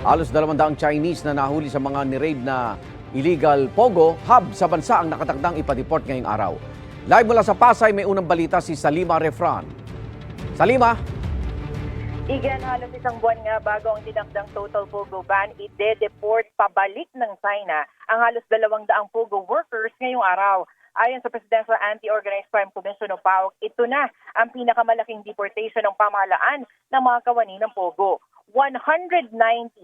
Halos 200 Chinese na nahuli sa mga ni-raid na illegal pogo hub sa bansa ang nakatakdang ipa-deport ngayong araw. Live mula sa Pasay, may unang balita si Salima Refran. Salima? Igan, halos isang buwan nga bago ang dinakdang total pogo ban, ide-deport pabalik ng China ang halos 200 pogo workers ngayong araw. Ayon sa Presidential Anti-Organized Crime Commission o PAOK, ito na ang pinakamalaking deportation ng pamahalaan ng mga kawani ng pogo. 190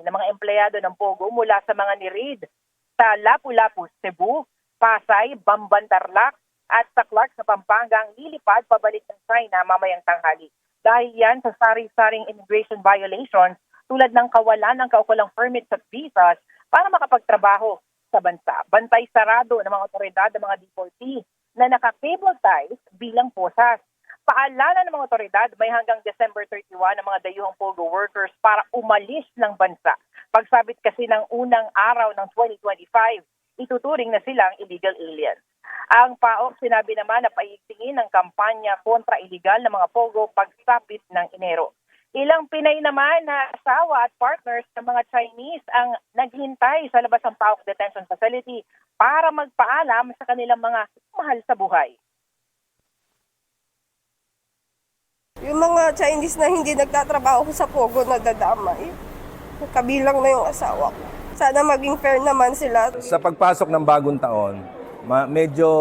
na mga empleyado ng pogo mula sa mga ni-raid sa Lapu-Lapu, Cebu, Pasay, Bamban, Tarlac at sa Clark sa Pampanga ang lilipad pabalik ng China mamayang tanghali. Dahil yan sa sari-saring immigration violations tulad ng kawalan ng kaukulang permits at visas para makapagtrabaho sa bansa. Bantay sarado ng mga otoridad ng mga deportee na naka-cable ties bilang posas. Paalala ng mga otoridad, may hanggang December 31 ng mga dayuhang pogo workers para umalis ng bansa. Pagsabit kasi ng unang araw ng 2025, ituturing na silang illegal aliens. Ang PAOK sinabi naman na paigtingin ang kampanya kontra illegal na mga pogo pagsapit ng Enero. Ilang Pinay naman na asawa at partners ng mga Chinese ang naghintay sa labas ng PAOK Detention Facility para magpaalam sa kanilang mga mahal sa buhay. Yung mga Chinese na hindi nagtatrabaho sa Pogo na dadamay, kabilang na yung asawa ko. Sana maging fair naman sila. Sa pagpasok ng bagong taon, medyo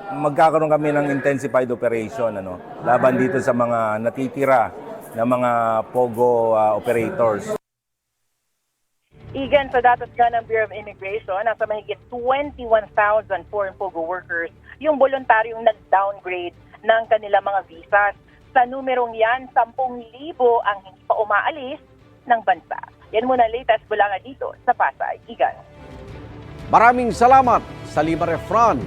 magkakaroon kami ng intensified operation laban dito sa mga natitira na mga Pogo operators. Igan, sa datos nga ng Bureau of Immigration, nasa mahigit 21,000 foreign Pogo workers yung voluntaryong nag-downgrade ng kanilang mga visas. Sa numerong yan, 10,000 ang hindi pa umaalis ng bansa. Yan muna latest mula nga dito sa Pasay. Igan. Maraming salamat, Salima Refran.